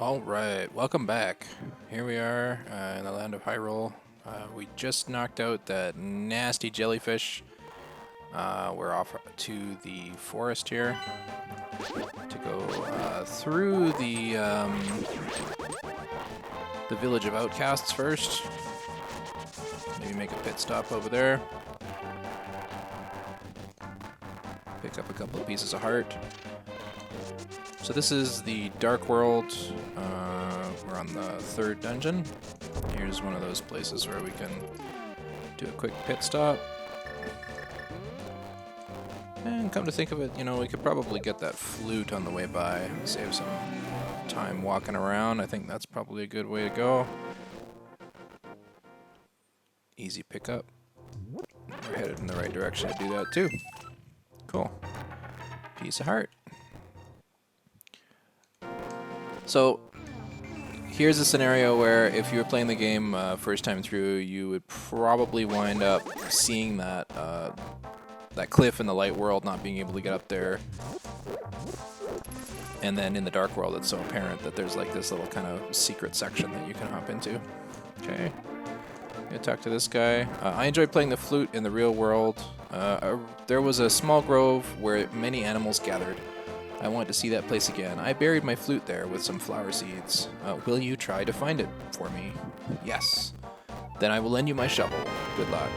Alright, welcome back. Here we are in the land of Hyrule. We just knocked out that nasty jellyfish. We're off to the forest here to go through the village of outcasts first. Maybe make a pit stop over there. Pick up a couple of pieces of heart. So this is the Dark World. We're on the third dungeon. Here's one of those places where we can do a quick pit stop. And come to think of it, you know, we could probably get that flute on the way by. Save some time walking around. I think that's probably a good way to go. Easy pickup. We're headed in the right direction to do that too. Cool. Piece of heart. So, here's a scenario where if you were playing the game first time through, you would probably wind up seeing that that cliff in the light world, not being able to get up there. And then in the dark world, it's so apparent that there's like this little kind of secret section that you can hop into. Okay. Gonna talk to this guy. I enjoyed playing the flute in the real world. There was a small grove where many animals gathered. I want to see that place again. I buried my flute there with some flower seeds. Will you try to find it for me? Yes. Then I will lend you my shovel. Good luck.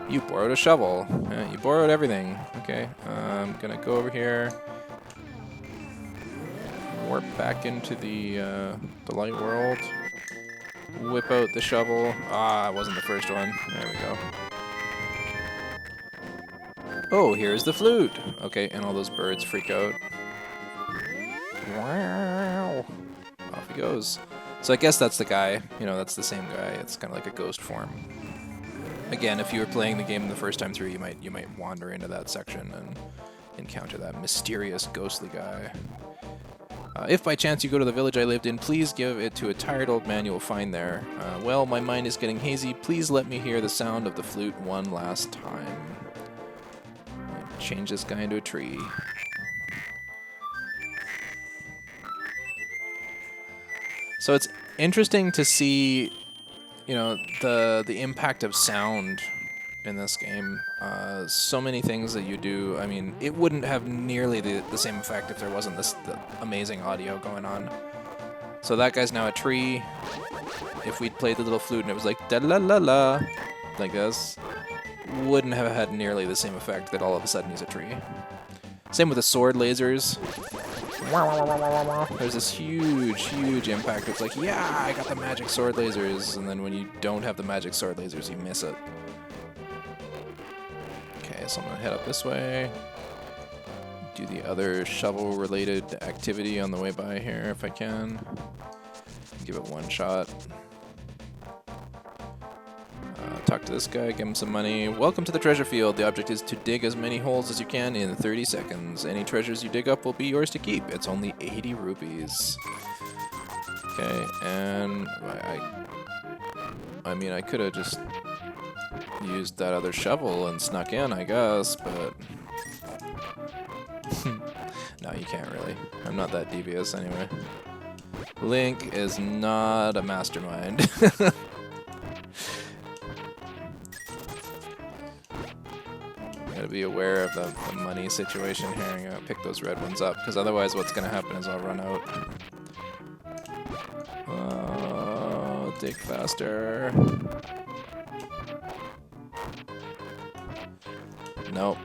You borrowed a shovel. You borrowed everything. Okay. I'm gonna go over here. Warp back into the light world. Whip out the shovel. Ah, it wasn't the first one. There we go. Oh, here's the flute. Okay, and all those birds freak out. Wow. Off he goes. So I guess that's the guy. You know, that's the same guy. It's kind of like a ghost form. Again, if you were playing the game the first time through, you might wander into that section and encounter that mysterious ghostly guy. If by chance you go to the village I lived in, please give it to a tired old man you will find there. Well, my mind is getting hazy. Please let me hear the sound of the flute one last time. Change this guy into a tree. So it's interesting to see, you know, the impact of sound in this game. So many things that you do. I mean, it wouldn't have nearly the same effect if there wasn't the amazing audio going on. So that guy's now a tree. If we'd played the little flute and it was like da la la la, like this, wouldn't have had nearly the same effect that all of a sudden he's a tree. Same with the sword lasers. There's this huge impact. It's like, yeah, I got the magic sword lasers, and then when you don't have the magic sword lasers, you miss it. Okay, so I'm gonna head up this way. Do the other shovel-related activity on the way by here if I can. Give it one shot. Talk to this guy, give him some money. Welcome to the treasure field. The object is to dig as many holes as you can in 30 seconds. Any treasures you dig up will be yours to keep. It's only 80 rupees. Okay, and I mean, I could have just used that other shovel and snuck in, I guess, but no, you can't really. I'm not that devious anyway. Link is not a mastermind. Gotta be aware of the money situation here. I'm gonna pick those red ones up, because otherwise what's gonna happen is I'll run out. Oh, dig faster. Nope.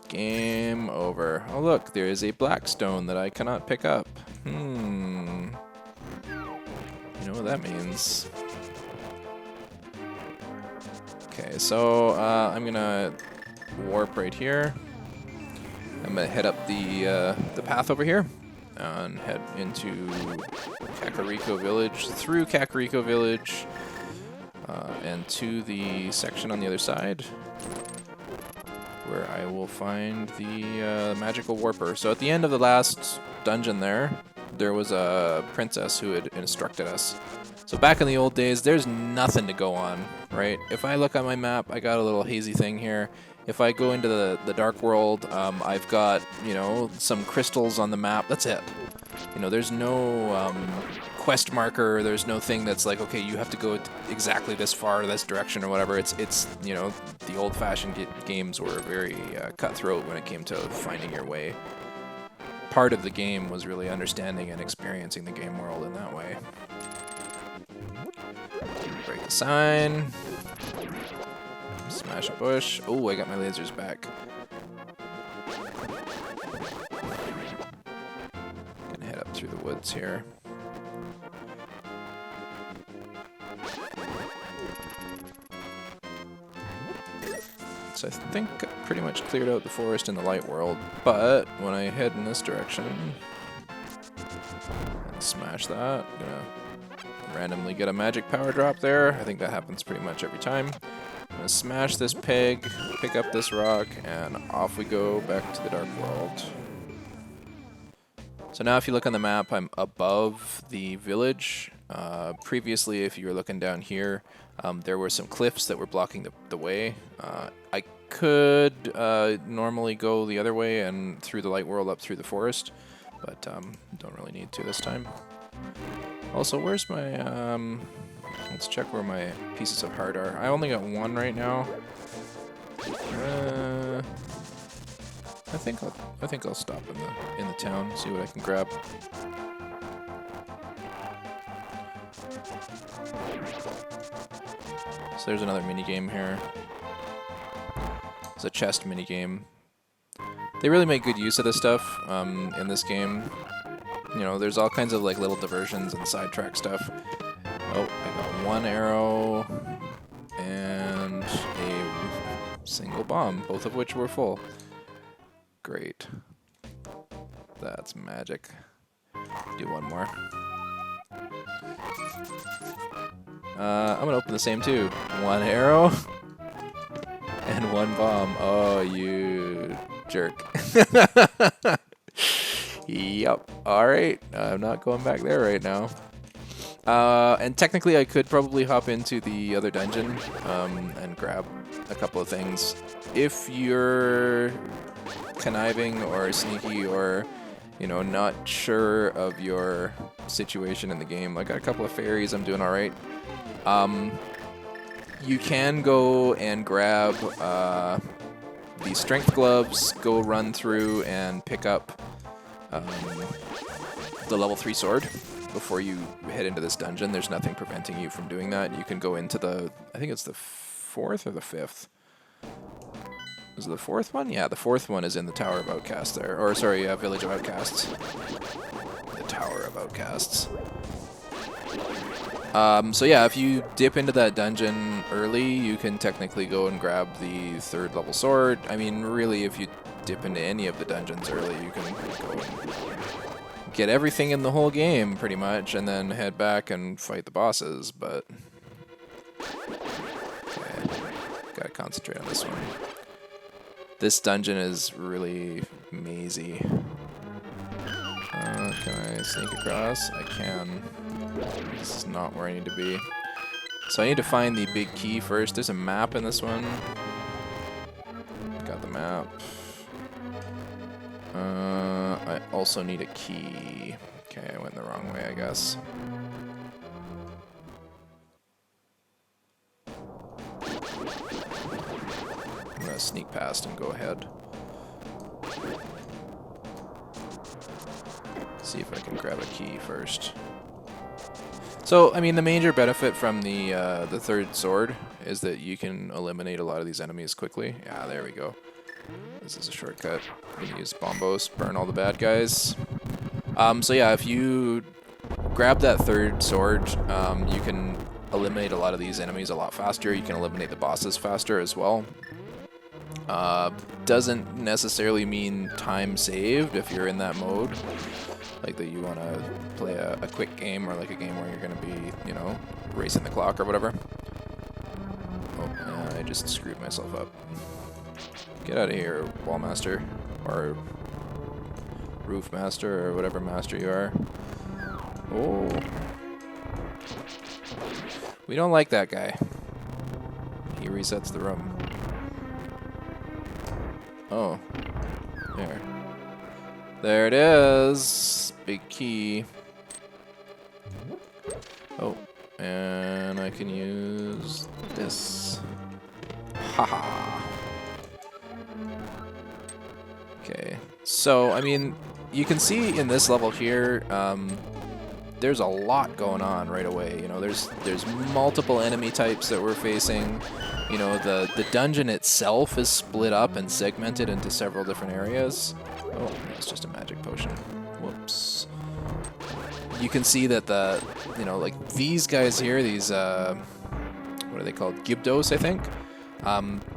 Game over. Oh look, there is a black stone that I cannot pick up. You know what that means. Okay, so I'm gonna warp right here. I'm gonna head up the path over here and head into Kakariko Village, through Kakariko Village, and to the section on the other side, where I will find the magical warper. So at the end of the last dungeon there was a princess who had instructed us. So back in the old days, there's nothing to go on, right? If I look on my map, I got a little hazy thing here. If I go into the dark world, I've got, you know, some crystals on the map. That's it. You know, there's no quest marker. There's no thing that's like, okay, you have to go exactly this far, this direction, or whatever. It's you know, the old-fashioned games were very cutthroat when it came to finding your way. Part of the game was really understanding and experiencing the game world in that way. Break the sign. Smash a bush. Oh, I got my lasers back. Gonna head up through the woods here. So I think I pretty much cleared out the forest in the light world, but when I head in this direction, smash that. I'm gonna randomly get a magic power drop there. I think that happens pretty much every time. I'm gonna smash this peg, pick up this rock, and off we go back to the dark world. So now if you look on the map, I'm above the village. Previously, if you were looking down here, there were some cliffs that were blocking the way. I could normally go the other way and through the light world up through the forest, but don't really need to this time. Also, where's my... let's check where my pieces of heart are. I only got one right now. I think I'll stop in the town, see what I can grab. So there's another minigame here. It's a chest minigame. They really make good use of this stuff in this game. You know, there's all kinds of like little diversions and sidetrack stuff. Oh, I got one arrow and a single bomb, both of which were full. Great. That's magic. Do one more. I'm gonna open the same two. One arrow and one bomb. Oh, you jerk. Yep. Alright. I'm not going back there right now. And technically I could probably hop into the other dungeon and grab a couple of things. If you're conniving or sneaky or, you know, not sure of your situation in the game, I got a couple of fairies, I'm doing alright. You can go and grab the strength gloves, go run through and pick up the level 3 sword before you head into this dungeon. There's nothing preventing you from doing that. You can go into the, I think it's the 4th or the 5th. Is it the 4th one? Yeah, the 4th one is in the Tower of Outcasts there. Or, sorry, Village of Outcasts. The Tower of Outcasts. So yeah, if you dip into that dungeon early, you can technically go and grab the 3rd level sword. I mean, really, if you dip into any of the dungeons early, you can go and get everything in the whole game, pretty much, and then head back and fight the bosses, but... Okay, gotta concentrate on this one. This dungeon is really mazy. Can I sneak across? I can. This is not where I need to be. So I need to find the big key first. There's a map in this one. Got the map. I also need a key. Okay, I went the wrong way, I guess. I'm gonna sneak past and go ahead. See if I can grab a key first. So, I mean, the major benefit from the 3rd sword is that you can eliminate a lot of these enemies quickly. Yeah, there we go. This is a shortcut. I'm gonna use bombos, burn all the bad guys. So yeah, if you grab that 3rd sword, you can eliminate a lot of these enemies a lot faster. You can eliminate the bosses faster as well. Doesn't necessarily mean time saved if you're in that mode. Like that you want to play a quick game or like a game where you're going to be, you know, racing the clock or whatever. Oh, I just screwed myself up. Get out of here, wall master, or roof master, or whatever master you are. Oh. We don't like that guy. He resets the room. Oh, there. There it is. Big key. Oh, and I can use this. Haha. Okay, so I mean, you can see in this level here, there's a lot going on right away. You know, there's multiple enemy types that we're facing. You know, the dungeon itself is split up and segmented into several different areas. Oh, that's just a magic potion. Whoops. You can see that you know, like these guys here, these, what are they called? Gibdos, I think.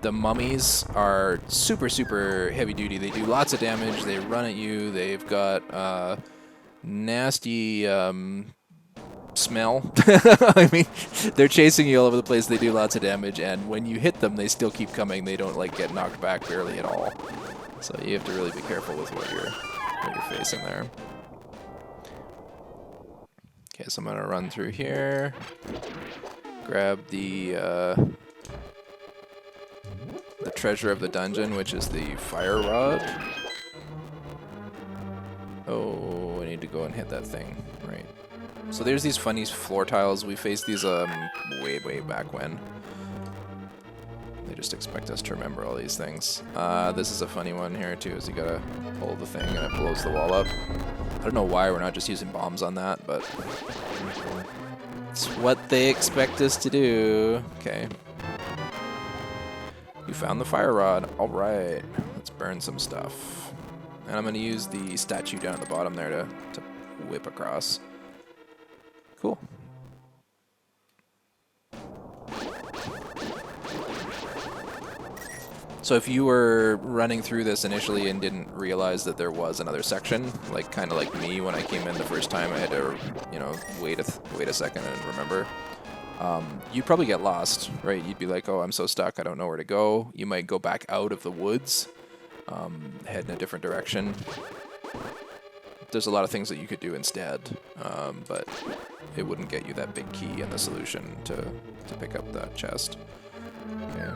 The mummies are super, super heavy duty. They do lots of damage. They run at you. They've got, nasty, smell. I mean, they're chasing you all over the place. They do lots of damage, and when you hit them, they still keep coming. They don't like get knocked back barely at all. So you have to really be careful with what you're facing there. Okay, so I'm gonna run through here, grab the treasure of the dungeon, which is the fire rod. Oh, I need to go and hit that thing. Right. So there's these funny floor tiles. We faced these way, way back when. They just expect us to remember all these things. This is a funny one here too, is you gotta hold the thing and it blows the wall up. I don't know why we're not just using bombs on that, but it's what they expect us to do. Okay. You found the fire rod. All right. Let's burn some stuff. And I'm gonna use the statue down at the bottom there to whip across. Cool. So if you were running through this initially and didn't realize that there was another section, like kind of like me when I came in the first time, I had to, you know, wait a second and remember. You'd probably get lost, right? You'd be like, oh, I'm so stuck, I don't know where to go. You might go back out of the woods, head in a different direction. There's a lot of things that you could do instead, but it wouldn't get you that big key and the solution to pick up that chest. Okay.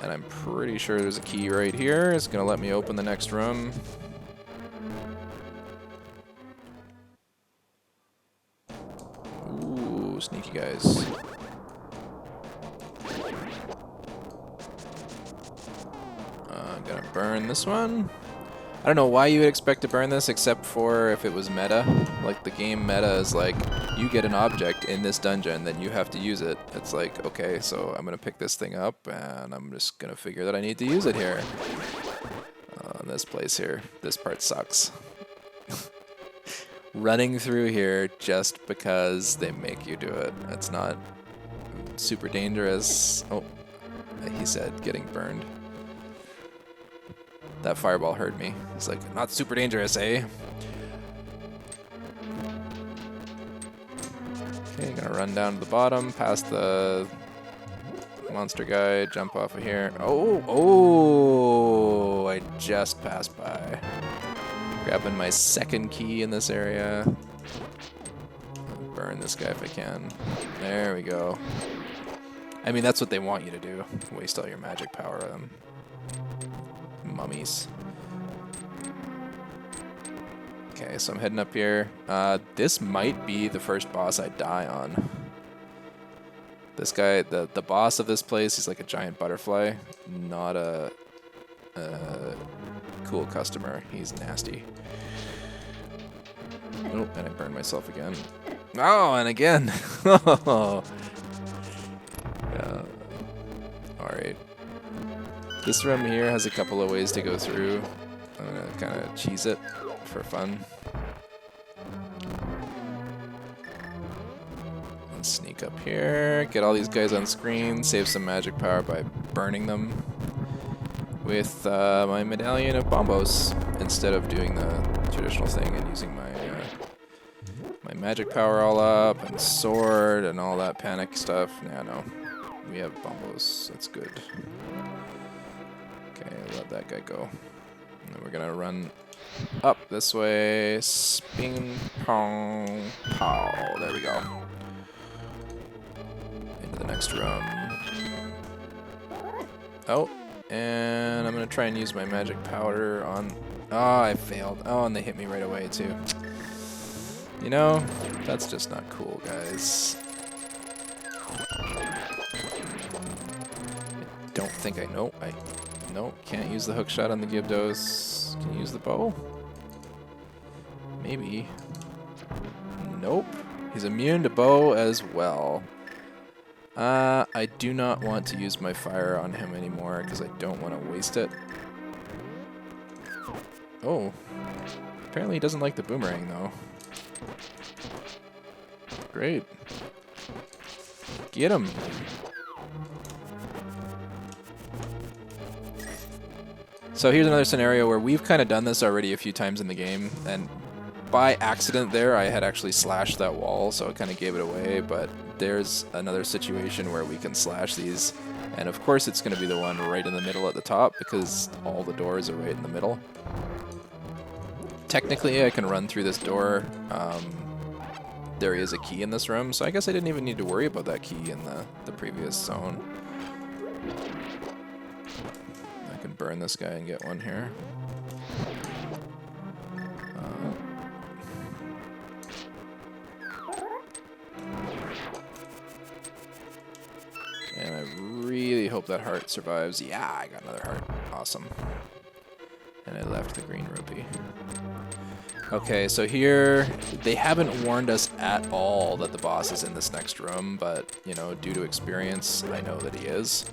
And I'm pretty sure there's a key right here. It's gonna let me open the next room. Ooh, sneaky guys. I'm gonna burn this one. I don't know why you would expect to burn this, except for if it was meta. Like, the game meta is like, you get an object in this dungeon, then you have to use it. It's like, okay, so I'm gonna pick this thing up, and I'm just gonna figure that I need to use it here. This place here, this part sucks. Running through here just because they make you do it. It's not super dangerous. Oh, he said getting burned. That fireball hurt me. It's like, not super dangerous, eh? Okay, gonna run down to the bottom, past the monster guy, jump off of here. Oh, I just passed by. Grabbing my second key in this area. Burn this guy if I can. There we go. I mean, that's what they want you to do. Waste all your magic power on them. Mummies. Okay, so I'm heading up here. This might be the first boss I die on. This guy, the boss of this place, he's like a giant butterfly. Not a cool customer. He's nasty. Oh, and I burned myself again. Oh, and again. Yeah. Alright. This room here has a couple of ways to go through. I'm gonna kind of cheese it for fun. And sneak up here, get all these guys on screen, save some magic power by burning them with my medallion of bombos instead of doing the traditional thing and using my my magic power all up and sword and all that panic stuff. Yeah, no, we have bombos. That's good. Okay, let that guy go. And then we're gonna run up this way. Sping, pong, pow. There we go. Into the next room. Oh, And I'm going to try and use my magic powder on... Oh, I failed. Oh, and they hit me right away, too. You know, that's just not cool, guys. I don't think I know. Nope, can't use the hook shot on the Gyarados. Can you use the bow? Maybe. Nope. He's immune to bow as well. I do not want to use my fire on him anymore because I don't want to waste it. Oh. Apparently he doesn't like the boomerang, though. Great. Get him. So here's another scenario where we've kind of done this already a few times in the game, and by accident there I had actually slashed that wall, so it kind of gave it away, but there's another situation where we can slash these, and of course it's going to be the one right in the middle at the top because all the doors are right in the middle. Technically I can run through this door. There is a key in this room, so I guess I didn't even need to worry about that key in the previous zone. I can burn this guy and get one here. And I really hope that heart survives. Yeah, I got another heart. Awesome. And I left the green rupee. Okay, so here, they haven't warned us at all that the boss is in this next room, but, you know, due to experience, I know that he is.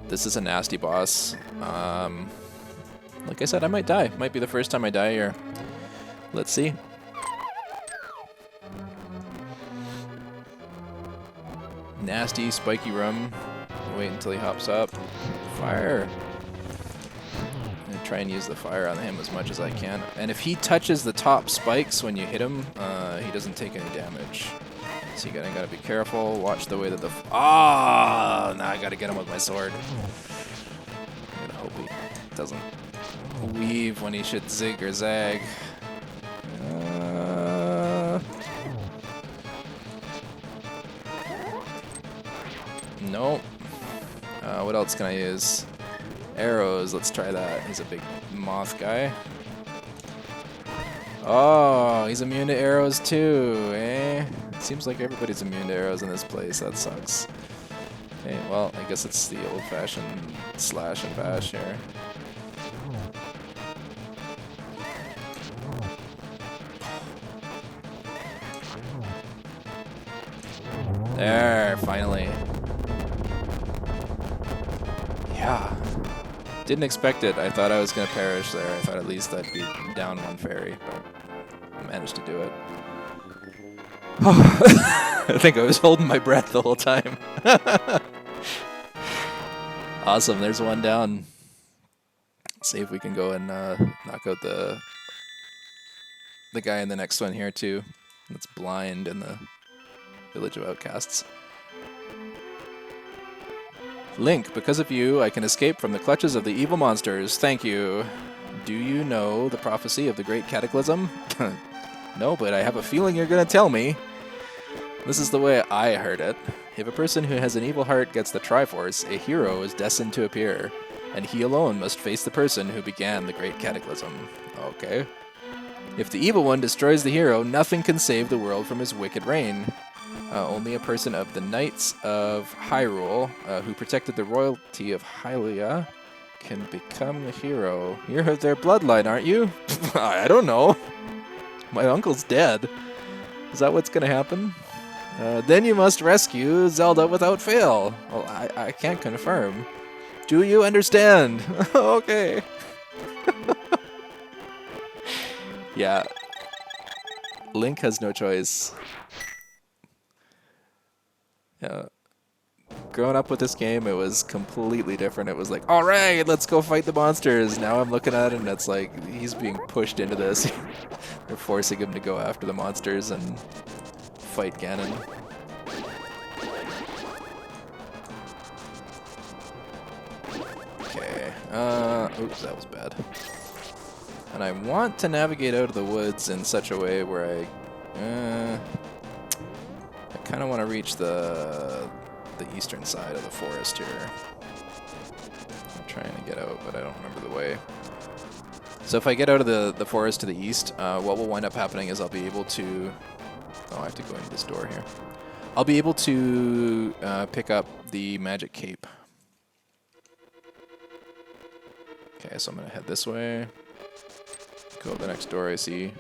This is a nasty boss. Like I said, I might die. Might be the first time I die here. Let's see. Nasty, spiky room. Wait until he hops up. Fire. Try and use the fire on him as much as I can. And if he touches the top spikes when you hit him, he doesn't take any damage. So you gotta be careful. Watch the way that the... Ah! Now I gotta get him with my sword. I'm gonna hope he doesn't weave when he should zig or zag. Nope. What else can I use? Arrows, let's try that. He's a big moth guy. Oh, he's immune to arrows too, eh? It seems like everybody's immune to arrows in this place. That sucks. Okay, well, I guess it's the old-fashioned slash and bash here. There, finally. Yeah. Didn't expect it. I thought I was going to perish there. I thought at least I'd be down one fairy, but I managed to do it. I think I was holding my breath the whole time. Awesome, there's one down. Let's see if we can go and knock out the guy in the next one here too. That's blind in the Village of Outcasts. Link, because of you, I can escape from the clutches of the evil monsters. Thank you. Do you know the prophecy of the Great Cataclysm? No, but I have a feeling you're going to tell me. This is the way I heard it. If a person who has an evil heart gets the Triforce, a hero is destined to appear, and he alone must face the person who began the Great Cataclysm. Okay. If the evil one destroys the hero, nothing can save the world from his wicked reign. Only a person of the Knights of Hyrule, who protected the royalty of Hylia, can become the hero. You're of their bloodline, aren't you? I don't know. My uncle's dead. Is that what's going to happen? Then you must rescue Zelda without fail. Well, I can't confirm. Do you understand? Okay. Yeah. Link has no choice. Yeah. Growing up with this game, it was completely different. It was like, all right, let's go fight the monsters. Now I'm looking at it, and it's like he's being pushed into this. They're forcing him to go after the monsters and fight Ganon. Okay. Oops, that was bad. And I want to navigate out of the woods in such a way where I kind of want to reach the eastern side of the forest here. get out, but I don't remember the way. So if I get out of the forest to the east, what will wind up happening is I'll be able to... Oh, I have to go into this door here. I'll be able to pick up the magic cape. Okay, so I'm going to head this way. Go to the next door I see.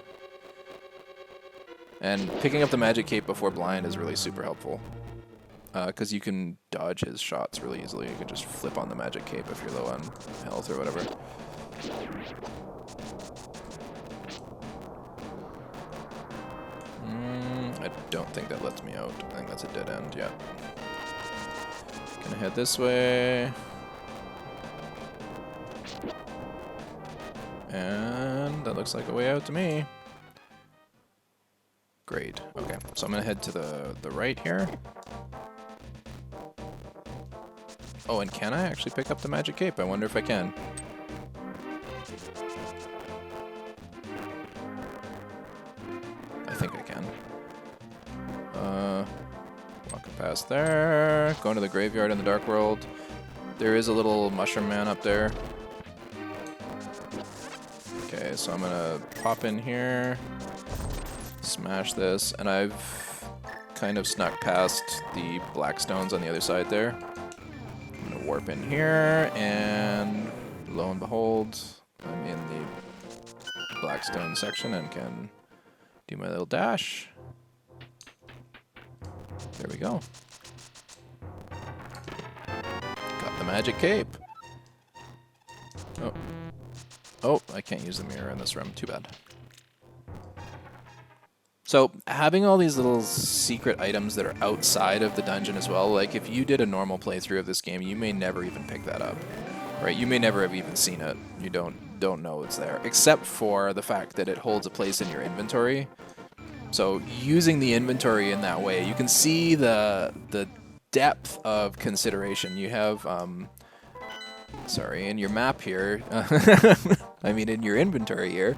And picking up the magic cape before blind is really super helpful. Because you can dodge his shots really easily. You can just flip on the magic cape if you're low on health or whatever. I don't think that lets me out. I think that's a dead end, yeah. Gonna head this way. And that looks like a way out to me. Great. Okay, so I'm gonna head to the right here. Oh, and can I actually pick up the magic cape? I wonder if I can. I think I can. Walking past there. Going to the graveyard in the Dark World. There is a little mushroom man up there. Okay, so I'm gonna pop in here. Smash this, and I've kind of snuck past the black stones on the other side there. I'm gonna warp in here, and lo and behold, I'm in the black stone section and can do my little dash. There we go. Got the magic cape. Oh. Oh, I can't use the mirror in this room. Too bad. So having all these little secret items that are outside of the dungeon as well, like if you did a normal playthrough of this game, you may never even pick that up, right? You may never have even seen it. You don't know it's there, except for the fact that it holds a place in your inventory. So using the inventory in that way, you can see the depth of consideration. You have, sorry, in your map here, I mean in your inventory here,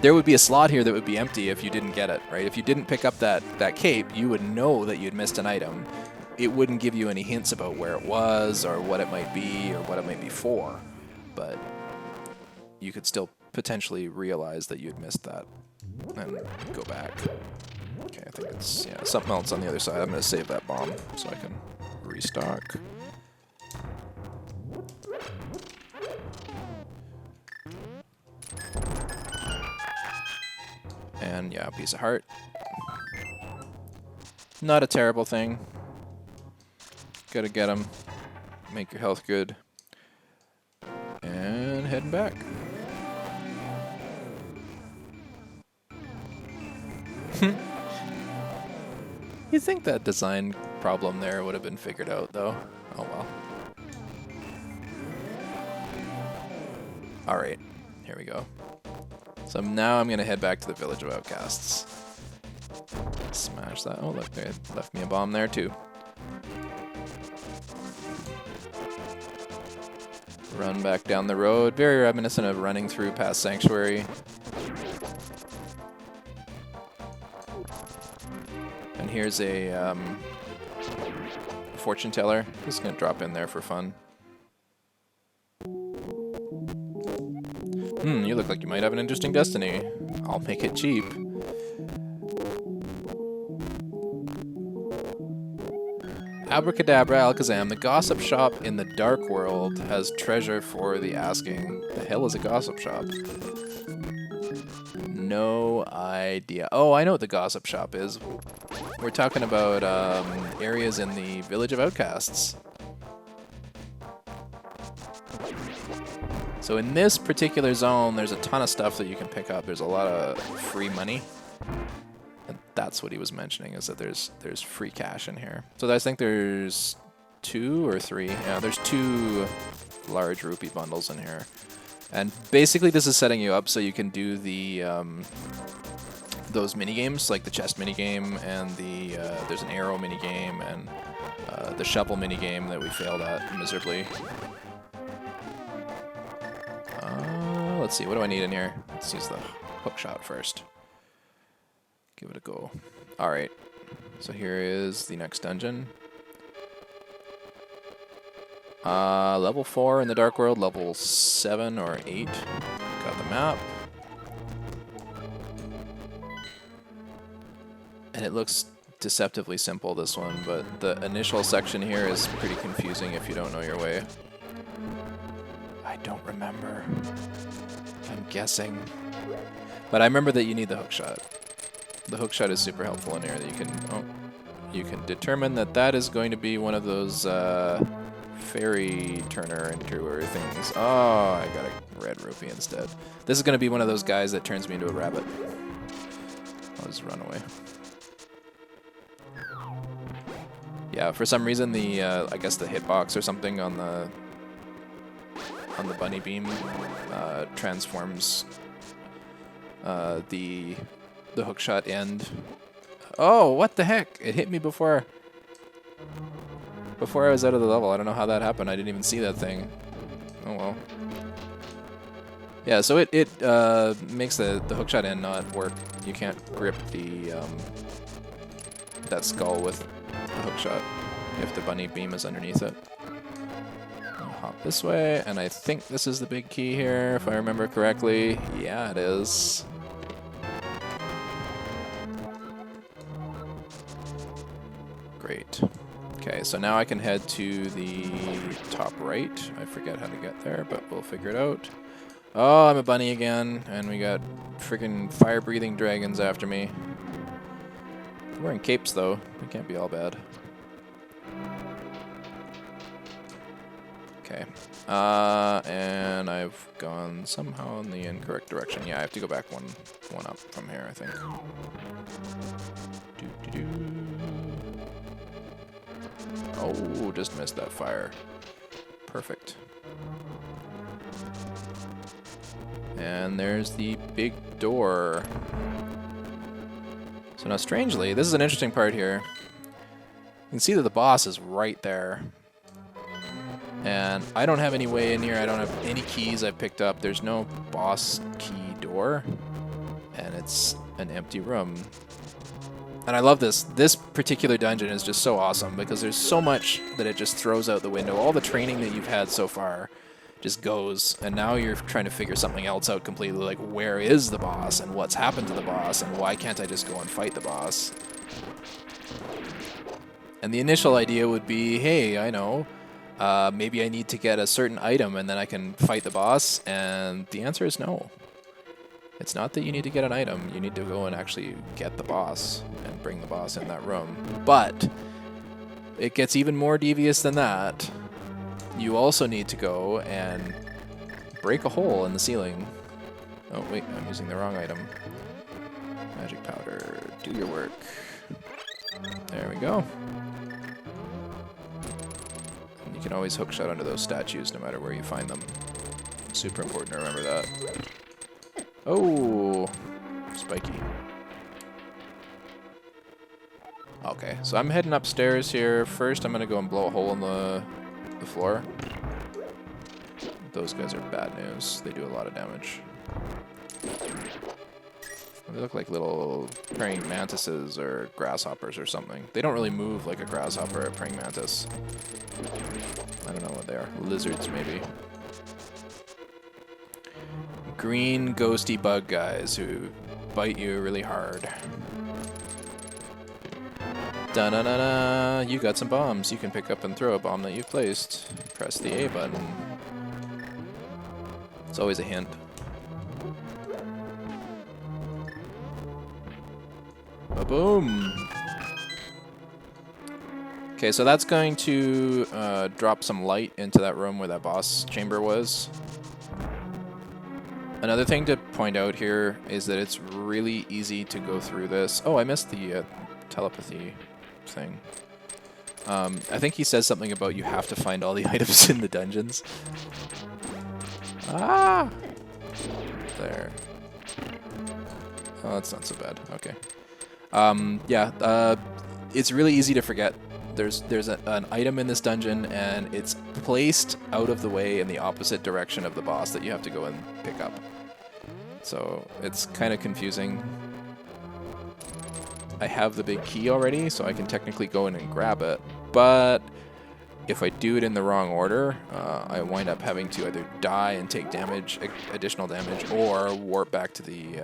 there would be a slot here that would be empty if you didn't get it, right? If you didn't pick up that cape, you would know that you'd missed an item. It wouldn't give you any hints about where it was or what it might be or what it might be for, but you could still potentially realize that you'd missed that and go back. Okay, I think it's, yeah, something else on the other side. I'm going to save that bomb so I can restock. And yeah, a piece of heart. Not a terrible thing. Gotta get them. Make your health good. And heading back. You think that design problem there would have been figured out, though? Oh well. Alright, here we go. So now I'm going to head back to the Village of Outcasts. Smash that. Oh, look, they left me a bomb there, too. Run back down the road. Very reminiscent of running through past Sanctuary. And here's a fortune teller. Just going to drop in there for fun. You look like you might have an interesting destiny. I'll make it cheap. Abracadabra, Alakazam, the gossip shop in the Dark World has treasure for the asking. The hell is a gossip shop? No idea. Oh, I know what the gossip shop is. We're talking about areas in the Village of Outcasts. So in this particular zone, there's a ton of stuff that you can pick up. There's a lot of free money. And that's what he was mentioning, is that there's free cash in here. So I think there's 2 or 3. Yeah, there's 2 large rupee bundles in here. And basically this is setting you up so you can do the those minigames, like the chest minigame and the there's an arrow minigame and the shovel minigame that we failed at miserably. Let's see, what do I need in here? Let's use the hook shot first. Give it a go. Alright, so here is the next dungeon. Level 4 in the Dark World, level 7 or 8. Got the map. And it looks deceptively simple, this one, but the initial section here is pretty confusing if you don't know your way. I don't remember. I'm guessing. But I remember that you need the hookshot. The hookshot is super helpful in here. That you can determine that that is going to be one of those fairy turner into things. Oh, I got a red rupee instead. This is going to be one of those guys that turns me into a rabbit. I'll just run away. Yeah, for some reason the I guess the hitbox or something on the bunny beam transforms the hookshot end. Oh, what the heck! It hit me before I was out of the level. I don't know how that happened. I didn't even see that thing. Oh well. Yeah, so it makes the hookshot end not work. You can't grip the that skull with the hookshot if the bunny beam is underneath it. I'll hop this way, and I think this is the big key here, if I remember correctly. Yeah, it is. Great. Okay, so now I can head to the top right. I forget how to get there, but we'll figure it out. Oh, I'm a bunny again, and we got freaking fire-breathing dragons after me. They're wearing capes, though. It can't be all bad. Okay. And I've gone somehow in the incorrect direction. Yeah, I have to go back one up from here, I think. Doo-doo-doo. Oh, just missed that fire. Perfect. And there's the big door. So now, strangely, this is an interesting part here. You can see that the boss is right there. And I don't have any way in here. I don't have any keys I've picked up. There's no boss key door. And it's an empty room. And I love this. This particular dungeon is just so awesome because there's so much that it just throws out the window. All the training that you've had so far just goes, and now you're trying to figure something else out completely, like where is the boss and what's happened to the boss and why can't I just go and fight the boss? And the initial idea would be, hey, I know, maybe I need to get a certain item and then I can fight the boss, and the answer is no. It's not that you need to get an item, you need to go and actually get the boss and bring the boss in that room. But it gets even more devious than that. You also need to go and break a hole in the ceiling. Oh wait, I'm using the wrong item. Magic powder, do your work. There we go. And you can always hookshot under those statues no matter where you find them. Super important to remember that. Oh, spiky. Okay, so I'm heading upstairs here. First, I'm gonna go and blow a hole in the floor. Those guys are bad news. They do a lot of damage. They look like little praying mantises or grasshoppers or something. They don't really move like a grasshopper or a praying mantis. I don't know what they are. Lizards, maybe. Green ghosty bug guys who bite you really hard. Da-na-na-na! You got some bombs. You can pick up and throw a bomb that you've placed. Press the A button. It's always a hint. Ba-boom! Okay, so that's going to drop some light into that room where that boss chamber was. Another thing to point out here is that it's really easy to go through this. Oh, I missed the telepathy thing. I think he says something about you have to find all the items in the dungeons. Ah! There. Oh, that's not so bad. Okay. Yeah, it's really easy to forget. There's an item in this dungeon, and it's placed out of the way in the opposite direction of the boss that you have to go and pick up. So it's kind of confusing. I have the big key already, so I can technically go in and grab it, but if I do it in the wrong order, I wind up having to either die and take damage, additional damage, or warp back to the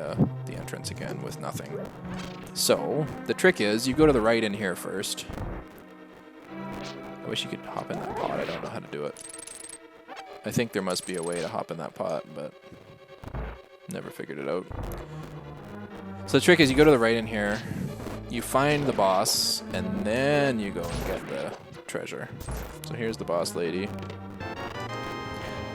entrance again with nothing. So the trick is you go to the right in here first. I wish you could hop in that pot. I don't know how to do it. I think there must be a way to hop in that pot, but never figured it out. So the trick is you go to the right in here, you find the boss, and then you go and get the treasure. So here's the boss lady.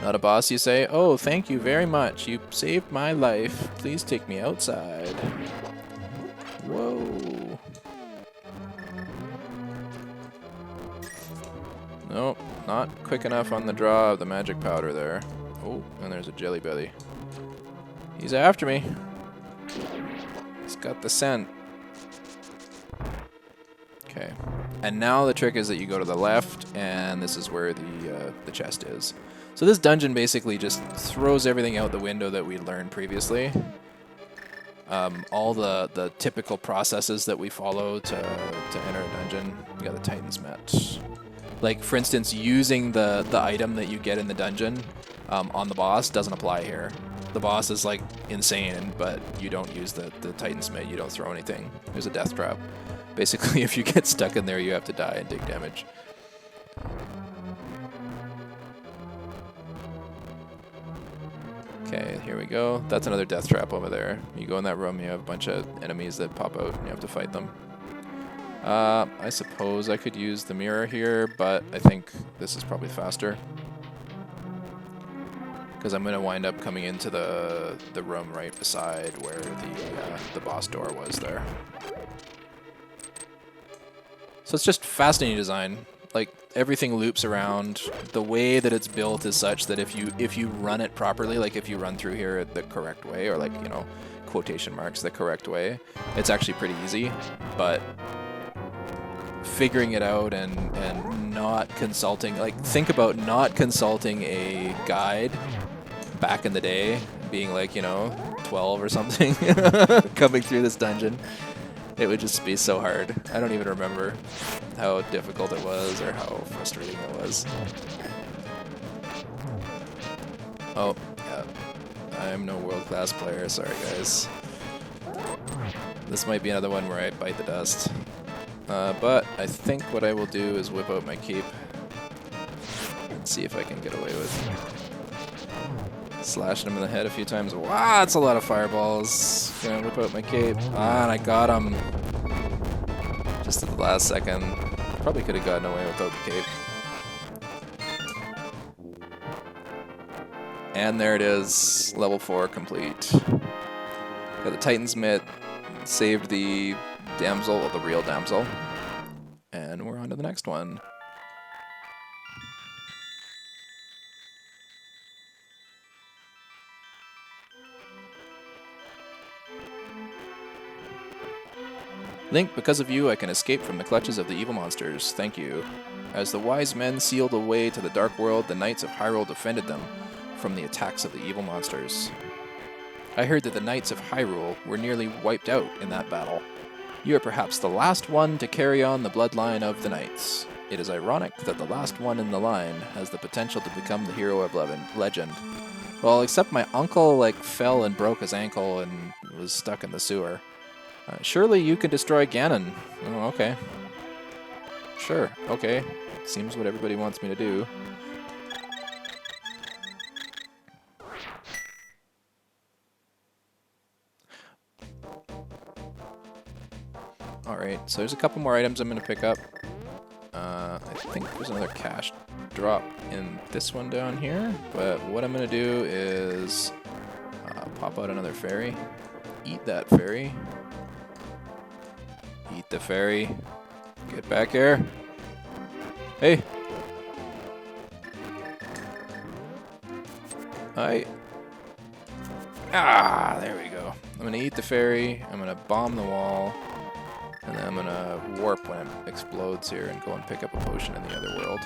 Not a boss, you say? Oh, thank you very much. You saved my life. Please take me outside. Whoa. Nope, not quick enough on the draw of the magic powder there. Oh, and there's a jelly belly. He's after me. He's got the scent. Okay, and now the trick is that you go to the left, and this is where the chest is. So this dungeon basically just throws everything out the window that we learned previously. All the typical processes that we follow to enter a dungeon. You got the Titan's Met. Like, for instance, using the item that you get in the dungeon on the boss doesn't apply here. The boss is, like, insane, but you don't use the Titan's Met. You don't throw anything. There's a death trap. Basically, if you get stuck in there, you have to die and take damage. Okay, here we go. That's another death trap over there. You go in that room, you have a bunch of enemies that pop out, and you have to fight them. I suppose I could use the mirror here, but I think this is probably faster. Because I'm going to wind up coming into the room right beside where the boss door was there. So it's just fascinating design. Like, everything loops around. The way that it's built is such that if you run it properly, like if you run through here the correct way, or like, you know, quotation marks, the correct way, it's actually pretty easy. But figuring it out and not consulting, like, think about not consulting a guide back in the day, being like, you know, 12 or something, coming through this dungeon. It would just be so hard. I don't even remember how difficult it was or how frustrating it was. Oh, yeah. I'm no world-class player. Sorry, guys. This might be another one where I bite the dust. But I think what I will do is whip out my cape and see if I can get away with slashing him in the head a few times. Wow, that's a lot of fireballs. Gonna whip out my cape. Ah, and I got him just at the last second. Probably could have gotten away without the cape. And there it is, level 4 complete. Got the Titan's Mitt, saved the damsel, or the real damsel, and we're on to the next one. Link, because of you, I can escape from the clutches of the evil monsters. Thank you. As the wise men sealed the way to the dark world, the knights of Hyrule defended them from the attacks of the evil monsters. I heard that the knights of Hyrule were nearly wiped out in that battle. You are perhaps the last one to carry on the bloodline of the knights. It is ironic that the last one in the line has the potential to become the hero of legend. Well, except my uncle, like, fell and broke his ankle and was stuck in the sewer. Surely you can destroy Ganon. Oh, okay. Sure, okay. Seems what everybody wants me to do. Alright, so there's a couple more items I'm going to pick up. I think there's another cash drop in this one down here, but what I'm going to do is pop out another fairy, eat that fairy, eat the fairy, get back here, hey, hi, there we go. I'm going to eat the fairy, I'm going to bomb the wall, and then I'm going to warp when it explodes here and go and pick up a potion in the other world.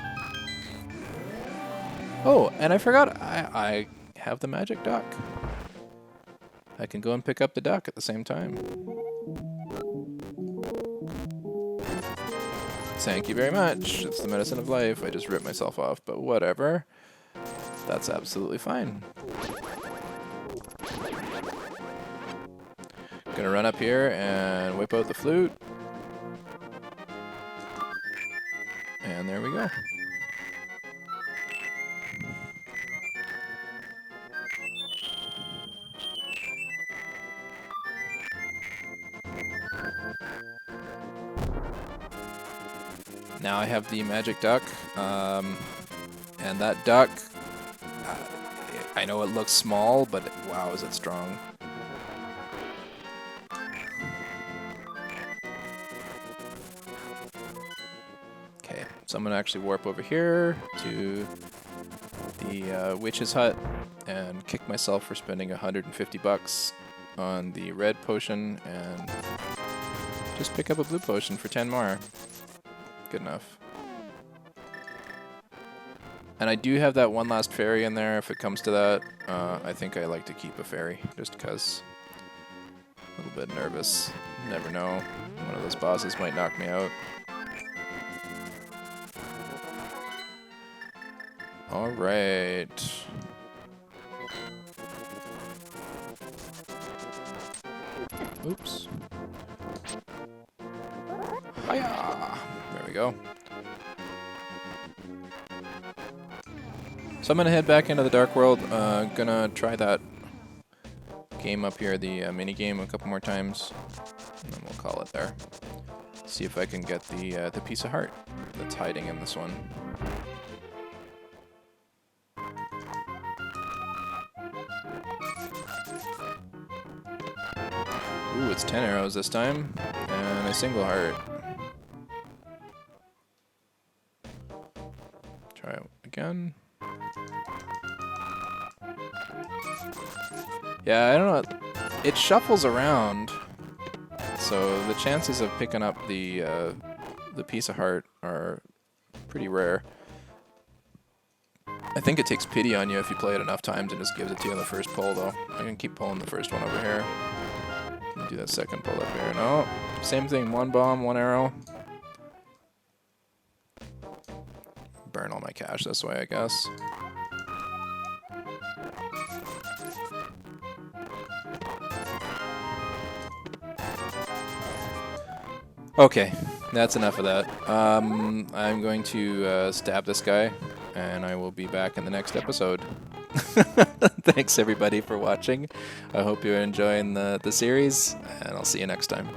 Oh, and I forgot, I have the magic duck. I can go and pick up the duck at the same time. Thank you very much. It's the medicine of life. I just ripped myself off, but whatever. That's absolutely fine. Gonna run up here and whip out the flute. And there we go. Now I have the magic duck, and that duck, I know it looks small, but wow, is it strong. Okay, so I'm going to actually warp over here to the witch's hut and kick myself for spending 150 bucks on the red potion and just pick up a blue potion for 10 more. Good enough. And I do have that one last fairy in there if it comes to that. I think I like to keep a fairy just because a little bit nervous. Never know. One of those bosses might knock me out. Alright. Oops. Hiya! There we go. So I'm gonna head back into the Dark World. Gonna try that game up here, the minigame, a couple more times, and then we'll call it there. See if I can get the piece of heart that's hiding in this one. Ooh, it's 10 arrows this time, and a single heart. Try it again. Yeah, I don't know. It shuffles around, so the chances of picking up the piece of heart are pretty rare. I think it takes pity on you if you play it enough times and just gives it to you on the first pull, though. I'm gonna keep pulling the first one over here. Do that second pull up here. No, same thing. One bomb, one arrow. Burn all my cash this way, I guess. Okay, that's enough of that. I'm going to stab this guy, and I will be back in the next episode. Thanks everybody for watching. I hope you're enjoying the series, and I'll see you next time.